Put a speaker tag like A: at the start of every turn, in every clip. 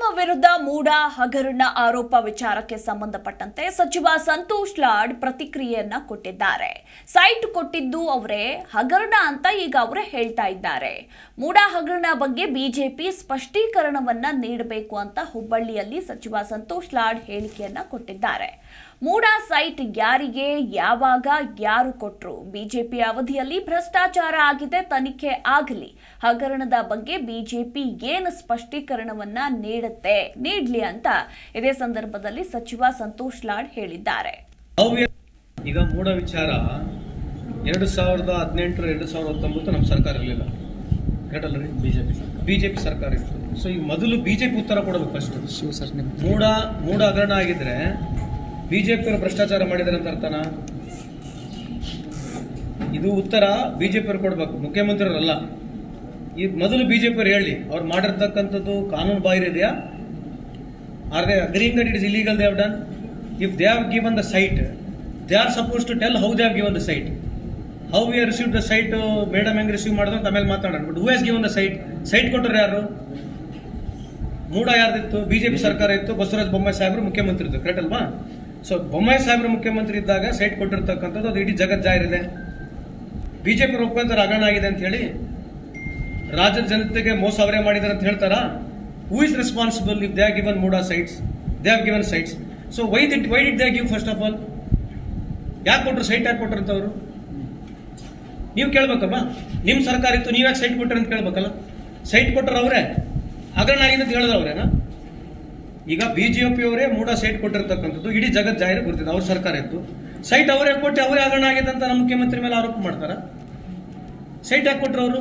A: ನಿಮ್ಮ ವಿರುದ್ಧ ಮೂಡ ಹಗರಣ ಆರೋಪ ವಿಚಾರಕ್ಕೆ ಸಂಬಂಧಪಟ್ಟಂತೆ ಸಚಿವ ಸಂತೋಷ್ ಲಾಡ್ ಪ್ರತಿಕ್ರಿಯೆಯನ್ನ ಕೊಟ್ಟಿದ್ದಾರೆ. ಸೈಟ್ ಕೊಟ್ಟಿದ್ದು ಅವರೇ, ಹಗರಣ ಅಂತ ಈಗ ಅವರೇ ಹೇಳ್ತಾ ಇದ್ದಾರೆ. ಮೂಡ ಹಗರಣ ಬಗ್ಗೆ ಬಿಜೆಪಿ ಸ್ಪಷ್ಟೀಕರಣವನ್ನ ನೀಡಬೇಕು ಅಂತ ಹುಬ್ಬಳ್ಳಿಯಲ್ಲಿ ಸಚಿವ ಸಂತೋಷ್ ಲಾಡ್ ಹೇಳಿಕೆಯನ್ನ ಕೊಟ್ಟಿದ್ದಾರೆ. ಮೂಡ ಸೈಟ್ ಯಾರಿಗೆ, ಯಾವಾಗ, ಯಾರು ಕೊಟ್ರು? ಬಿಜೆಪಿ ಅವಧಿಯಲ್ಲಿ ಭ್ರಷ್ಟಾಚಾರ ಆಗಿದೆ, ತನಿಖೆ ಆಗಲಿ. ಹಗರಣದ ಬಗ್ಗೆ ಬಿಜೆಪಿ ಏನು ಸ್ಪಷ್ಟೀಕರಣವನ್ನ ನೀಡಲಿ ಅಂತ ಇದೇ ಸಂದರ್ಭದಲ್ಲಿ ಸಚಿವ ಸಂತೋಷ್ ಲಾಡ್ ಹೇಳಿದ್ದಾರೆ.
B: ಈಗ ಮೂಡ ವಿಚಾರ 2018-2019 ನಮ್ಮ ಸರ್ಕಾರ ಇರಲಿಲ್ಲ, ಕೇಳಲ್ರಿ, ಬಿಜೆಪಿ ಸರ್ಕಾರ ಇತ್ತು. ಸೊ ಈಗ ಮೊದಲು ಬಿಜೆಪಿ ಉತ್ತರ ಕೊಡಬೇಕು. ಫಸ್ಟ್ ಮೂಡ ಹಗರಣ ಆಗಿದ್ರೆ ಬಿಜೆಪಿ ಅವರು ಭ್ರಷ್ಟಾಚಾರ ಮಾಡಿದಾರೆ ಅಂತ ಅರ್ಥನಾ? ಇದು ಉತ್ತರ ಬಿಜೆಪಿ ಅವರು ಕೊಡ್ಬೇಕು, ಮುಖ್ಯಮಂತ್ರಿಯವರಲ್ಲ. ಈ ಮೊದಲು ಬಿಜೆಪಿ ಅವರು ಹೇಳಿ, ಅವ್ರು ಮಾಡಿರ್ತಕ್ಕಂಥದ್ದು ಕಾನೂನು ಬಾಹಿರ ಇದೆಯಾ? Are they agreeing that it is illegal they have done? If they have given the site, they are suppose to tell how they have given the site, how we are receive the site, madam ಹೆಂಗ್ receive ಮಾಡಿದ್ರು ಅಂತ ಆಮೇಲೆ ಮಾತಾಡೋಣ. But who has given the site? Site ಕೊಟ್ಟರು ಯಾರು? ಮೂಡ ಯಾರ್ದಿತ್ತು? BJP ಸರ್ಕಾರ ಇತ್ತು, ಬಸವರಾಜ ಬೊಮ್ಮಾಯಿ ಸಾಹೇಬರು ಮುಖ್ಯಮಂತ್ರಿ ಇತ್ತು, ಕರೆಕ್ಟ್ ಅಲ್ವಾ? ಸೊ ಬೊಮ್ಮಾಯಿ ಸಾಹೇಬರು ಮುಖ್ಯಮಂತ್ರಿ ಇದ್ದಾಗ ಸೈಟ್ ಕೊಟ್ಟಿರ್ತಕ್ಕಂಥದ್ದು ಅದು ಇಡೀ ಜಗತ್ ಜಾರಿದೆ. ಬಿಜೆಪಿ ಒಪ್ಕೊಂತಾರೆ ಹಗರಣ ಆಗಿದೆ ಅಂತ ಹೇಳಿ, ರಾಜ್ಯದ ಜನತೆಗೆ ಮೋಸ ಅವರೇ ಮಾಡಿದ್ದಾರೆ ಅಂತ ಹೇಳ್ತಾರಾ? Who is responsible if they have given MUDA sites? They have given sites. So why did they give? First of all ಯಾಕೆ ಕೊಟ್ಟರು? ಸೈಟ್ ಯಾಕೆ ಕೊಟ್ಟರು ಅಂತ ಅವರು ನೀವು ಕೇಳ್ಬೇಕಲ್ವಾ? ನಿಮ್ಮ ಸರ್ಕಾರ ಇತ್ತು, ನೀವು ಯಾಕೆ ಸೈಟ್ ಕೊಟ್ಟರು ಅಂತ ಕೇಳ್ಬೇಕಲ್ಲ? ಸೈಟ್ ಕೊಟ್ಟರು ಅವರೇ, ಹಗರಣ ಆಗಿದೆ ಅಂತ ಹೇಳಿದ್ರು ಅವರೇನಾ? ಈಗ ಬಿಜೆಪಿ ಅವರೇ ಮೂಡ ಸೈಟ್ ಕೊಟ್ಟಿರ್ತಕ್ಕಂಥದ್ದು ಇಡೀ ಜಗತ್ ಜಾಹಿರ ಗೊತ್ತಿದೆ, ಅವ್ರ ಸರ್ಕಾರ ಇತ್ತು. ಸೈಟ್ ಅವರೇ ಕೊಟ್ಟು ಅವರೇ ಹಗರಣ ಆಗಿದೆ ಅಂತ ನಮ್ಮ ಮುಖ್ಯಮಂತ್ರಿ ಮೇಲೆ ಆರೋಪ ಮಾಡ್ತಾರ? ಸೈಟ್ ಯಾಕೆ ಕೊಟ್ಟರು ಅವರು?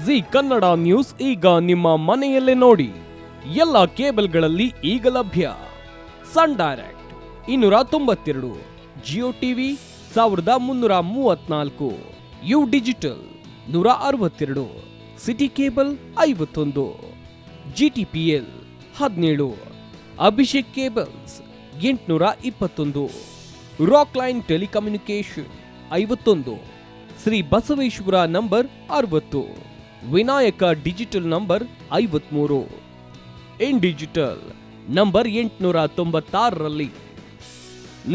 C: ಜಿ ಕನ್ನಡ ನ್ಯೂಸ್ ಈಗ ನಿಮ್ಮ ಮನೆಯಲ್ಲೇ ನೋಡಿ. ಎಲ್ಲ ಕೇಬಲ್ಗಳಲ್ಲಿ ಈಗ ಲಭ್ಯ. Sun Direct 292, Jio TV 1334, U digital 162, City cable 51, GTPL 17, Abhishek cables 821, Rockline telecommunication 51, Shri Basaveshwara number 60, Vinayaka digital number 53, In digital number 896ರಲ್ಲಿ.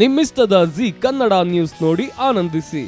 C: ನಿಮ್ಮಿಷ್ಟದ ಜಿ ಕನ್ನಡ ನ್ಯೂಸ್ ನೋಡಿ ಆನಂದಿಸಿ.